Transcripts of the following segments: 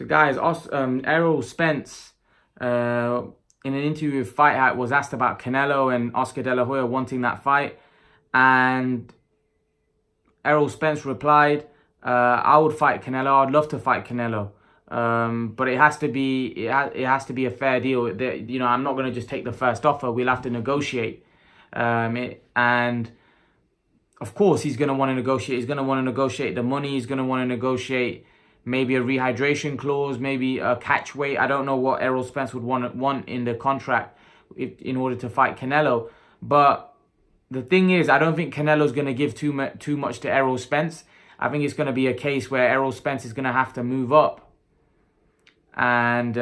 So guys, Errol Spence, in an interview with Fight Hack, was asked about Canelo and Oscar De La Hoya wanting that fight. And Errol Spence replied, I would fight Canelo. I'd love to fight Canelo. But it has to be a fair deal. I'm not going to just take the first offer. We'll have to negotiate. And of course, he's going to want to negotiate. He's going to want to negotiate the money. He's going to want to negotiate maybe a rehydration clause, maybe a catch weight. I don't know what Errol Spence would want in the contract in order to fight Canelo. But the thing is, I don't think Canelo's going to give too much to Errol Spence. I think it's going to be a case where Errol Spence is going to have to move up and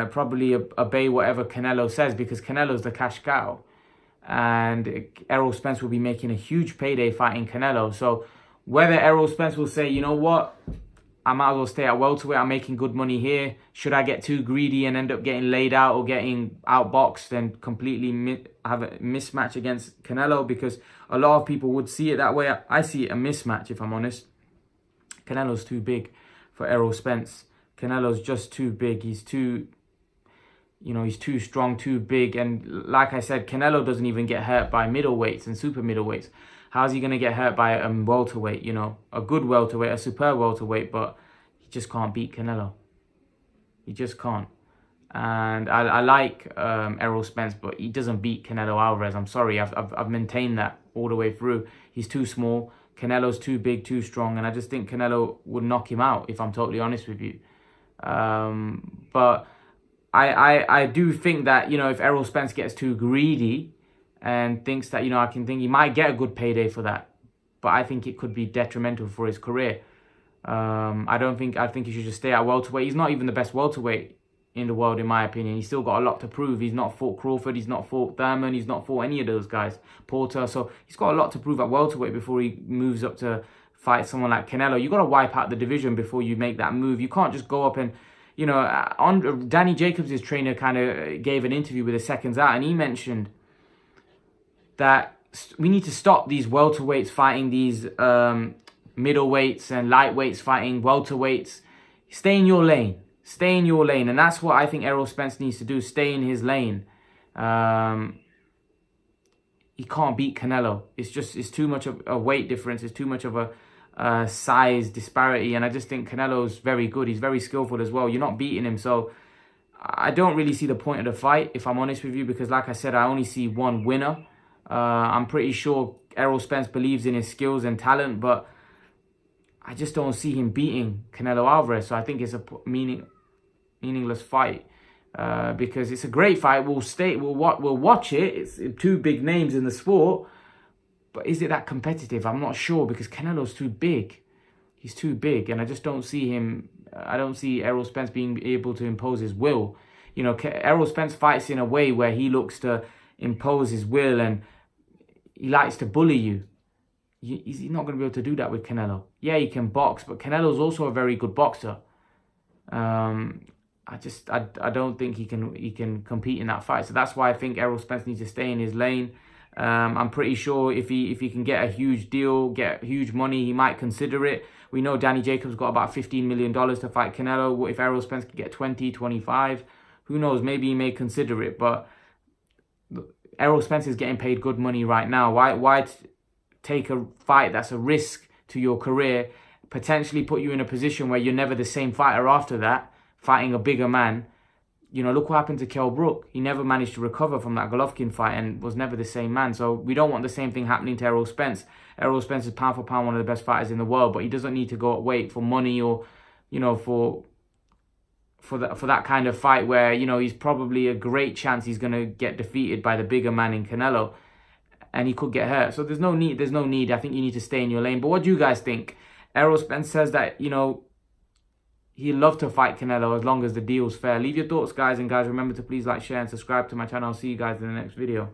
probably obey whatever Canelo says, because Canelo's the cash cow. And Errol Spence will be making a huge payday fighting Canelo. So whether Errol Spence will say, you know what, I might as well stay at welterweight, I'm making good money here. Should I get too greedy and end up getting laid out or getting outboxed and completely have a mismatch against Canelo? Because a lot of people would see it that way. I see it a mismatch, if I'm honest. Canelo's too big for Errol Spence. Canelo's just too big. He's too strong, too big. And like I said, Canelo doesn't even get hurt by middleweights and super middleweights. How's he going to get hurt by a welterweight, a good welterweight, a superb welterweight, but he just can't beat Canelo. He just can't. And I like Errol Spence, but he doesn't beat Canelo Alvarez. I'm sorry, I've maintained that all the way through. He's too small. Canelo's too big, too strong, and I just think Canelo would knock him out, if I'm totally honest with you. But I do think that, if Errol Spence gets too greedy and thinks that, I can think he might get a good payday for that. But I think it could be detrimental for his career. I think he should just stay at welterweight. He's not even the best welterweight in the world, in my opinion. He's still got a lot to prove. He's not fought Crawford. He's not fought Thurman. He's not fought any of those guys. Porter. So he's got a lot to prove at welterweight before he moves up to fight someone like Canelo. You got to wipe out the division before you make that move. You can't just go up and, Danny Jacobs' trainer kind of gave an interview with the Seconds Out, and he mentioned that we need to stop these welterweights fighting these middleweights and lightweights fighting welterweights. Stay in your lane. Stay in your lane. And that's what I think Errol Spence needs to do. Stay in his lane. He can't beat Canelo. It's too much of a weight difference. It's too much of a size disparity. And I just think Canelo's very good. He's very skillful as well. You're not beating him. So I don't really see the point of the fight, if I'm honest with you, because like I said, I only see one winner. I'm pretty sure Errol Spence believes in his skills and talent, but I just don't see him beating Canelo Alvarez. So I think it's a meaningless fight, because it's a great fight. We'll watch it. It's two big names in the sport, but is it that competitive? I'm not sure, because Canelo's too big. He's too big, and I just don't see him. I don't see Errol Spence being able to impose his will. Errol Spence fights in a way where he looks to impose his will, and he likes to bully you. He's not going to be able to do that with Canelo. Yeah, he can box, but Canelo's also a very good boxer. I don't think he can compete in that fight. So that's why I think Errol Spence needs to stay in his lane. I'm pretty sure if he can get a huge deal, get huge money, he might consider it. We know Danny Jacobs got about $15 million to fight Canelo. What if Errol Spence could get 20, 25? Who knows? Maybe he may consider it, but Errol Spence is getting paid good money right now. Why take a fight that's a risk to your career, potentially put you in a position where you're never the same fighter after that, fighting a bigger man? Look what happened to Kell Brook. He never managed to recover from that Golovkin fight and was never the same man. So we don't want the same thing happening to Errol Spence. Errol Spence is pound for pound one of the best fighters in the world, but he doesn't need to go up weight for money or, for that kind of fight where, he's probably a great chance he's going to get defeated by the bigger man in Canelo, and he could get hurt. So there's no need. I think you need to stay in your lane. But what do you guys think? Errol Spence says that, he'd love to fight Canelo as long as the deal's fair. Leave your thoughts, guys. And guys, remember to please like, share, and subscribe to my channel. I'll see you guys in the next video.